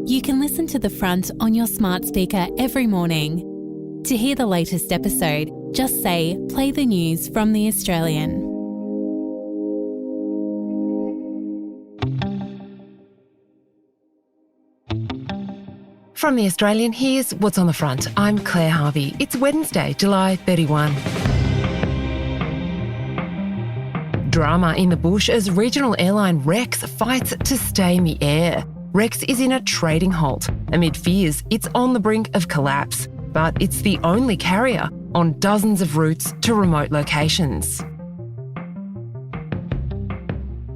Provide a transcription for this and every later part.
you can listen to The Front on your smart speaker every morning. To hear the latest episode, just say, play the news from The Australian. From The Australian, here's what's on the front. I'm Claire Harvey. It's Wednesday, July 31. Drama in the bush as regional airline Rex fights to stay in the air. Rex is in a trading halt amid fears it's on the brink of collapse, but it's the only carrier on dozens of routes to remote locations.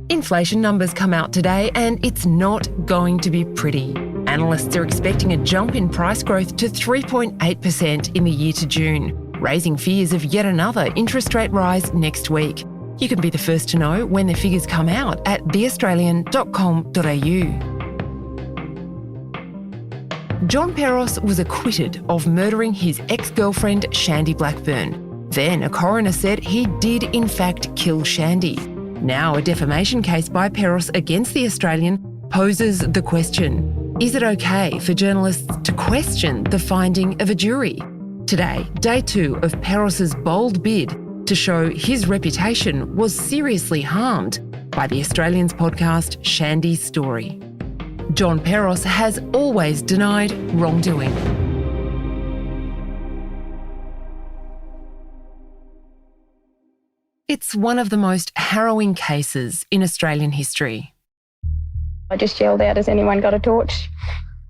Inflation numbers come out today and it's not going to be pretty. Analysts are expecting a jump in price growth to 3.8% in the year to June, raising fears of yet another interest rate rise next week. You can be the first to know when the figures come out at theaustralian.com.au. John Peros was acquitted of murdering his ex-girlfriend Shandee Blackburn. Then a coroner said he did in fact kill Shandee. Now a defamation case by Peros against The Australian poses the question, is it okay for journalists to question the finding of a jury? Today, day 2 of Peros's bold bid to show his reputation was seriously harmed by The Australian's podcast Shandee's Story. John Peros has always denied wrongdoing. It's one of the most harrowing cases in Australian history. I just yelled out, has anyone got a torch?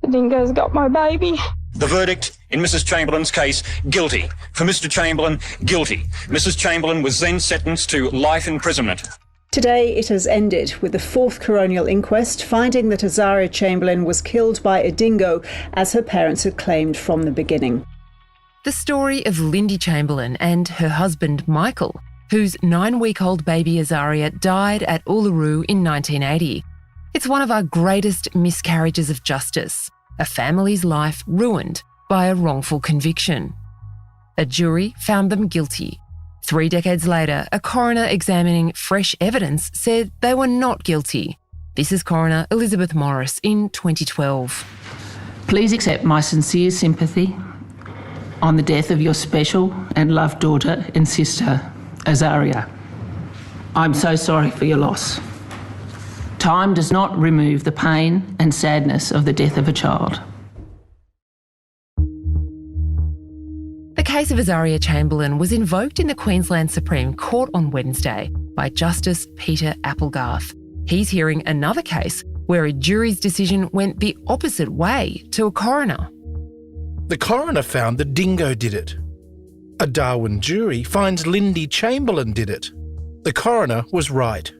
The dingo's got my baby. The verdict in Mrs. Chamberlain's case, guilty. For Mr. Chamberlain, guilty. Mrs. Chamberlain was then sentenced to life imprisonment. Today it has ended with the 4th coronial inquest finding that Azaria Chamberlain was killed by a dingo as her parents had claimed from the beginning. The story of Lindy Chamberlain and her husband Michael, whose 9-week-old baby Azaria died at Uluru in 1980. It's one of our greatest miscarriages of justice. A family's life ruined by a wrongful conviction. A jury found them guilty. 3 decades later, a coroner examining fresh evidence said they were not guilty. This is Coroner Elizabeth Morris in 2012. Please accept my sincere sympathy on the death of your special and loved daughter and sister, Azaria. I'm so sorry for your loss. Time does not remove the pain and sadness of the death of a child. The case of Azaria Chamberlain was invoked in the Queensland Supreme Court on Wednesday by Justice Peter Applegarth. He's hearing another case where a jury's decision went the opposite way to a coroner. The coroner found the dingo did it. A Darwin jury finds Lindy Chamberlain did it. The coroner was right.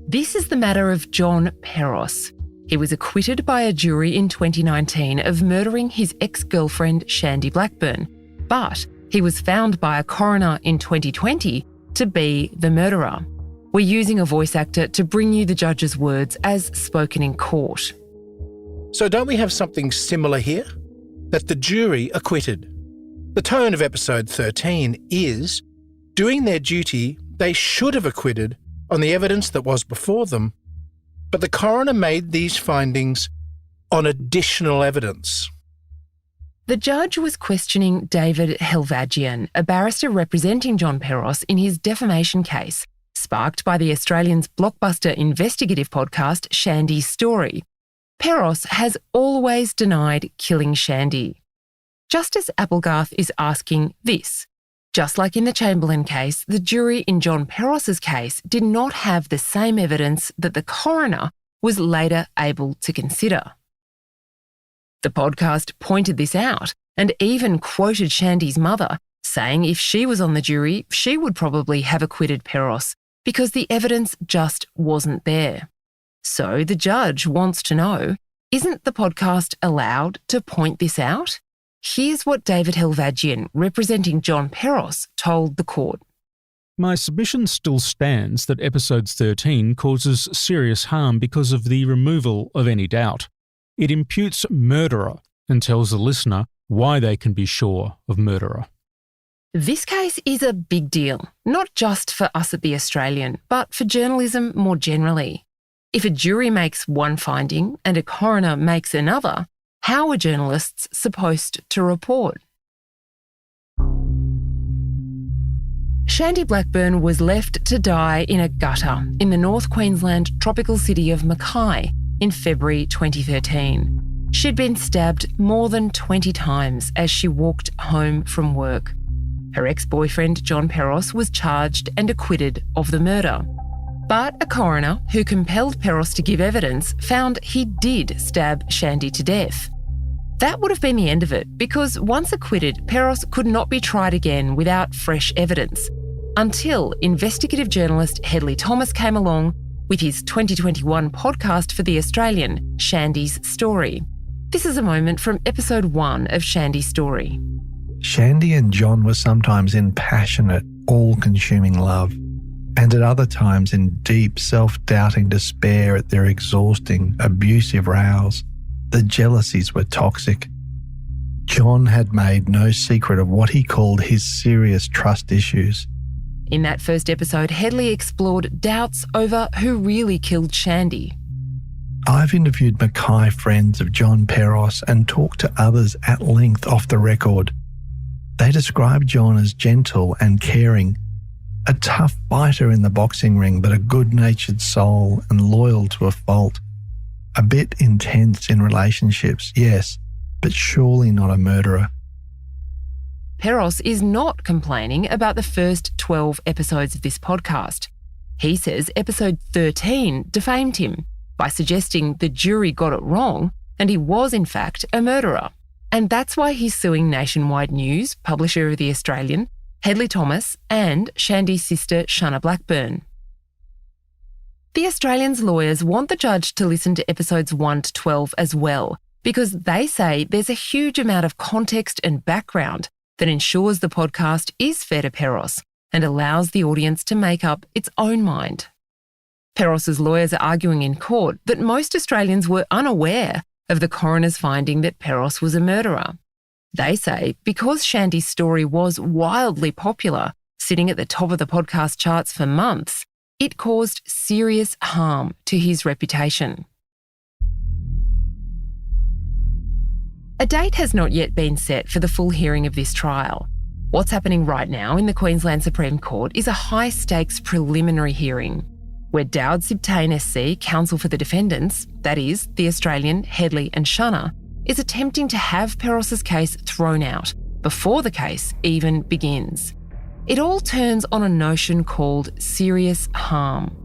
This is the matter of John Peros. He was acquitted by a jury in 2019 of murdering his ex-girlfriend Shandee Blackburn, but he was found by a coroner in 2020 to be the murderer. We're using a voice actor to bring you the judge's words as spoken in court. So don't we have something similar here? That the jury acquitted. The tone of episode 13 is, doing their duty, they should have acquitted on the evidence that was before them, but the coroner made these findings on additional evidence. The judge was questioning David Helvaghian, a barrister representing John Peros in his defamation case, sparked by The Australian's blockbuster investigative podcast Shandee's Story. Peros has always denied killing Shandee. Justice Applegarth is asking this. Just like in the Chamberlain case, the jury in John Peros's case did not have the same evidence that the coroner was later able to consider. The podcast pointed this out and even quoted Shandee's mother, saying if she was on the jury, she would probably have acquitted Peros because the evidence just wasn't there. So the judge wants to know, isn't the podcast allowed to point this out? Here's what David Helvaghian, representing John Peros, told the court. My submission still stands that episode 13 causes serious harm because of the removal of any doubt. It imputes murderer and tells the listener why they can be sure of murderer. This case is a big deal, not just for us at The Australian, but for journalism more generally. If a jury makes one finding and a coroner makes another, how are journalists supposed to report? Shandee Blackburn was left to die in a gutter in the North Queensland tropical city of Mackay in February 2013. She'd been stabbed more than 20 times as she walked home from work. Her ex-boyfriend, John Peros, was charged and acquitted of the murder. But a coroner who compelled Peros to give evidence found he did stab Shandee to death. That would have been the end of it, because once acquitted, Peros could not be tried again without fresh evidence, until investigative journalist Hedley Thomas came along with his 2021 podcast for The Australian, Shandee's Story. This is a moment from episode 1 of Shandee's Story. Shandee and John were sometimes in passionate, all-consuming love, and at other times in deep, self-doubting despair at their exhausting, abusive rows. The jealousies were toxic. John had made no secret of what he called his serious trust issues. In that first episode, Hedley explored doubts over who really killed Shandee. I've interviewed Mackay friends of John Peros and talked to others at length off the record. They describe John as gentle and caring, a tough fighter in the boxing ring, but a good-natured soul and loyal to a fault. A bit intense in relationships, yes, but surely not a murderer. Peros is not complaining about the first 12 episodes of this podcast. He says episode 13 defamed him by suggesting the jury got it wrong and he was in fact a murderer. And that's why he's suing Nationwide News, publisher of The Australian, Hedley Thomas and Shandee's sister Shanna Blackburn. The Australian's lawyers want the judge to listen to episodes 1 to 12 as well, because they say there's a huge amount of context and background that ensures the podcast is fair to Peros and allows the audience to make up its own mind. Peros's lawyers are arguing in court that most Australians were unaware of the coroner's finding that Peros was a murderer. They say because Shandee's story was wildly popular, sitting at the top of the podcast charts for months, it caused serious harm to his reputation. A date has not yet been set for the full hearing of this trial. What's happening right now in the Queensland Supreme Court is a high-stakes preliminary hearing, where Dowd Sibtain SC, counsel for the defendants, that is, the Australian, Hedley and Shanna, is attempting to have Peros's case thrown out before the case even begins. It all turns on a notion called serious harm.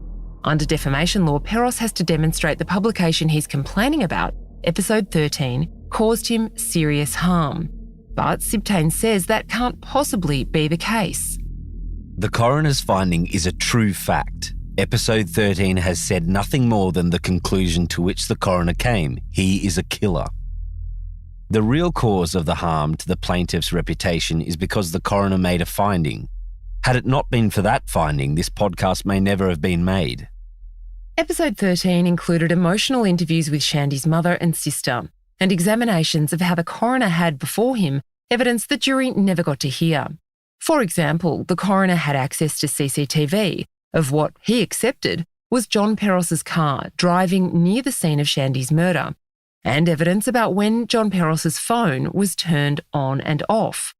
Under defamation law, Peros has to demonstrate the publication he's complaining about, episode 13, caused him serious harm. But Sibtain says that can't possibly be the case. The coroner's finding is a true fact. Episode 13 has said nothing more than the conclusion to which the coroner came. He is a killer. The real cause of the harm to the plaintiff's reputation is because the coroner made a finding. Had it not been for that finding, this podcast may never have been made. Episode 13 included emotional interviews with Shandee's mother and sister, and examinations of how the coroner had before him evidence the jury never got to hear. For example, the coroner had access to CCTV of what he accepted was John Peros's car driving near the scene of Shandee's murder, and evidence about when John Peros's phone was turned on and off.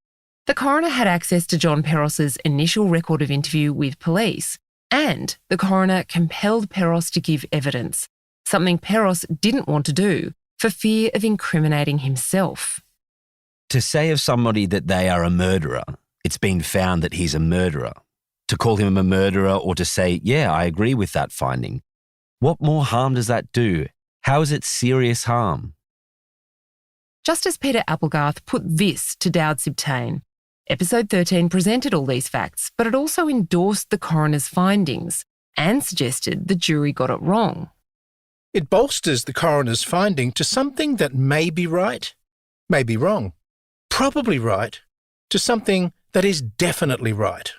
The coroner had access to John Peros's initial record of interview with police, and the coroner compelled Peros to give evidence, something Peros didn't want to do for fear of incriminating himself. To say of somebody that they are a murderer, it's been found that he's a murderer. To call him a murderer or to say, yeah, I agree with that finding. What more harm does that do? How is it serious harm? Justice Peter Applegarth put this to Dowd Sibtain. Episode 13 presented all these facts, but it also endorsed the coroner's findings and suggested the jury got it wrong. It bolsters the coroner's finding to something that may be right, may be wrong, probably right, to something that is definitely right.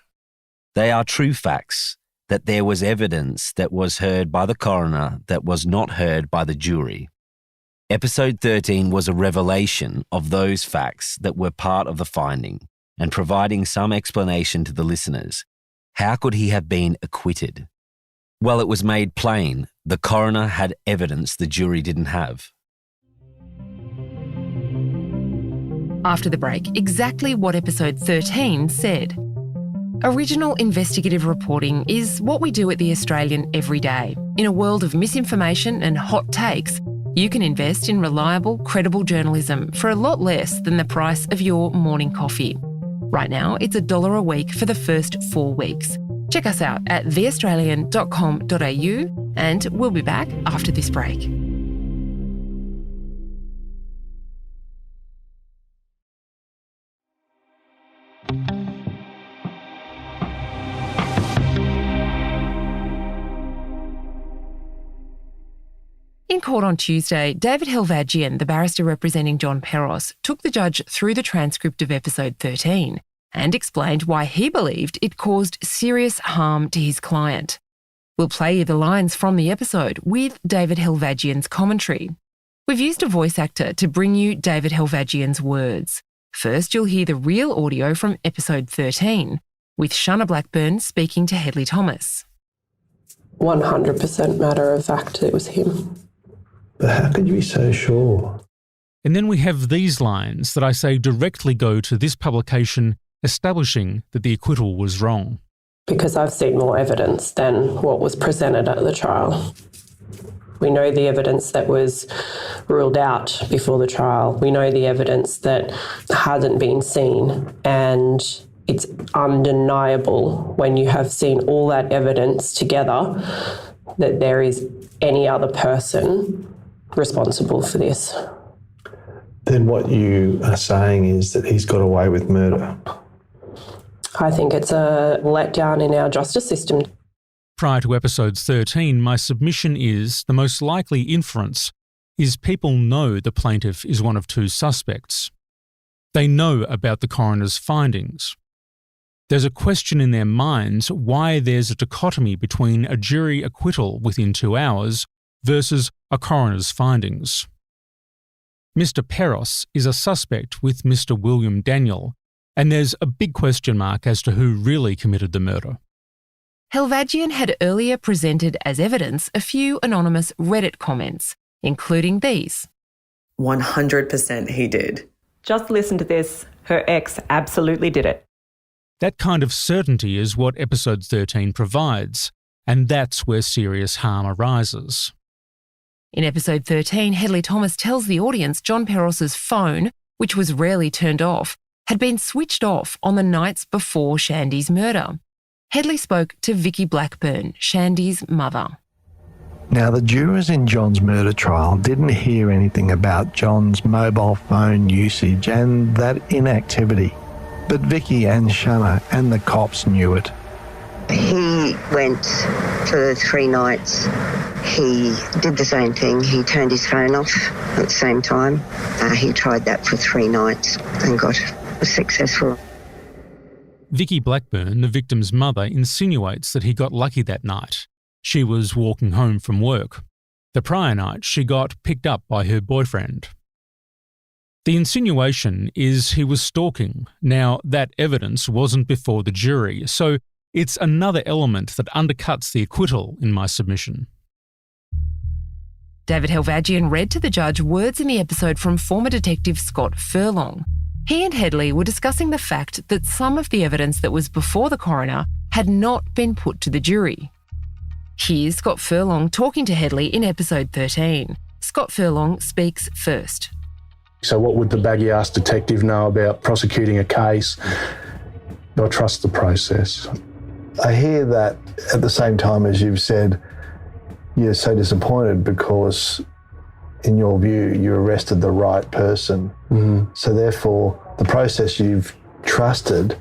They are true facts, that there was evidence that was heard by the coroner that was not heard by the jury. Episode 13 was a revelation of those facts that were part of the finding and providing some explanation to the listeners. How could he have been acquitted? Well, it was made plain the coroner had evidence the jury didn't have. After the break, exactly what episode 13 said. Original investigative reporting is what we do at The Australian every day. In a world of misinformation and hot takes, you can invest in reliable, credible journalism for a lot less than the price of your morning coffee. Right now, it's $1 a week for the first 4 weeks. Check us out at theaustralian.com.au and we'll be back after this break. In court on Tuesday, David Helvadjian, the barrister representing John Peros, took the judge through the transcript of episode 13 and explained why he believed it caused serious harm to his client. We'll play you the lines from the episode with David Helvadjian's commentary. We've used a voice actor to bring you David Helvadjian's words. First, you'll hear the real audio from episode 13, with Shanna Blackburn speaking to Hedley Thomas. 100% matter of fact, it was him. But how could you be so sure? And then we have these lines that I say directly go to this publication establishing that the acquittal was wrong. Because I've seen more evidence than what was presented at the trial. We know the evidence that was ruled out before the trial. We know the evidence that hasn't been seen. And it's undeniable when you have seen all that evidence together that there is any other person responsible for this. Then what you are saying is that he's got away with murder. I think it's a letdown in our justice system. Prior to episode 13, my submission is the most likely inference is people know the plaintiff is one of 2 suspects. They know about the coroner's findings. There's a question in their minds why there's a dichotomy between a jury acquittal within 2 hours versus a coroner's findings. Mr. Peros is a suspect with Mr. William Daniel, and there's a big question mark as to who really committed the murder. Helvadjian had earlier presented as evidence a few anonymous Reddit comments, including these. 100% he did. Just listen to this. Her ex absolutely did it. That kind of certainty is what episode 13 provides, and that's where serious harm arises. In episode 13, Hedley Thomas tells the audience John Peros's phone, which was rarely turned off, had been switched off on the nights before Shandee's murder. Hedley spoke to Vicky Blackburn, Shandee's mother. Now, the jurors in John's murder trial didn't hear anything about John's mobile phone usage and that inactivity. But Vicky and Shanna and the cops knew it. He went for 3 nights. He did the same thing. He turned his phone off at the same time. He tried that for 3 nights and was successful. Vicky Blackburn, the victim's mother, insinuates that he got lucky that night. She was walking home from work. The prior night, she got picked up by her boyfriend. The insinuation is he was stalking. Now, that evidence wasn't before the jury, so it's another element that undercuts the acquittal in my submission. David Helvadjian read to the judge words in the episode from former detective Scott Furlong. He and Hedley were discussing the fact that some of the evidence that was before the coroner had not been put to the jury. Here's Scott Furlong talking to Hedley in episode 13. Scott Furlong speaks first. So what would the baggy-ass detective know about prosecuting a case? I trust the process. I hear that at the same time as you've said you're so disappointed because, in your view, you arrested the right person. Mm-hmm. So therefore, the process you've trusted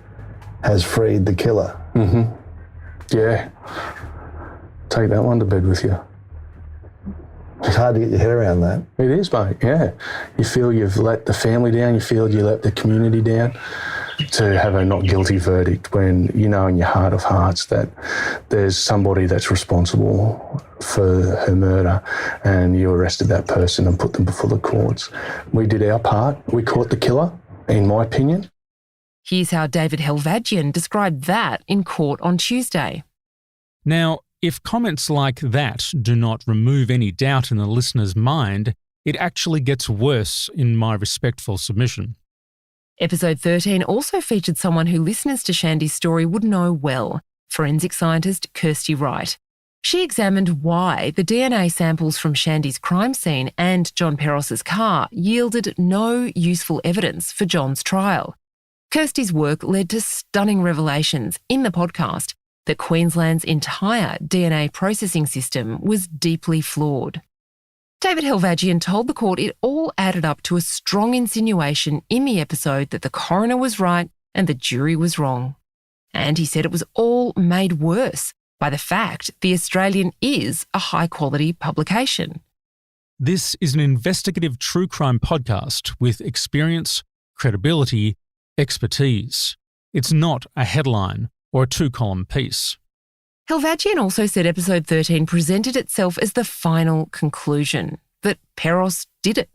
has freed the killer. Mm-hmm. Yeah. Take that one to bed with you. It's hard to get your head around that. It is, mate, yeah. You feel you've let the family down, you feel you let the community down, to have a not guilty verdict when you know in your heart of hearts that there's somebody that's responsible for her murder and you arrested that person and put them before the courts. We did our part. We caught the killer, in my opinion. Here's how David Helvadjian described that in court on Tuesday. Now, If comments like that do not remove any doubt in the listener's mind, it actually gets worse in my respectful submission. Episode 13 also featured someone who listeners to Shandee's story would know well, forensic scientist Kirsty Wright. She examined why the DNA samples from Shandee's crime scene and John Peros's car yielded no useful evidence for John's trial. Kirsty's work led to stunning revelations in the podcast that Queensland's entire DNA processing system was deeply flawed. David Helvaghian told the court it all added up to a strong insinuation in the episode that the coroner was right and the jury was wrong. And he said it was all made worse by the fact The Australian is a high-quality publication. This is an investigative true crime podcast with experience, credibility, expertise. It's not a headline or a two-column piece. Helvaghian also said episode 13 presented itself as the final conclusion, that Peros did it.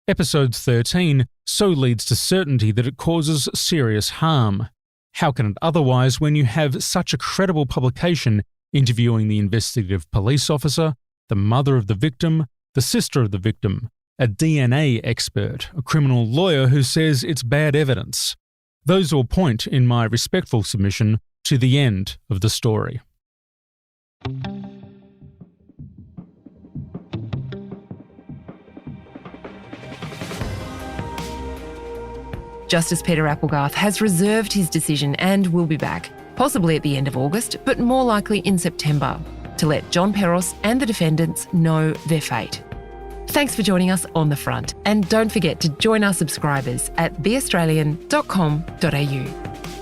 Episode 13 so leads to certainty that it causes serious harm. How can it otherwise when you have such a credible publication interviewing the investigative police officer, the mother of the victim, the sister of the victim, a DNA expert, a criminal lawyer who says it's bad evidence? Those all point, in my respectful submission, to the end of the story. Justice Peter Applegarth has reserved his decision and will be back, possibly at the end of August, but more likely in September, to let John Peros and the defendants know their fate. Thanks for joining us on The Front, and don't forget to join our subscribers at theaustralian.com.au.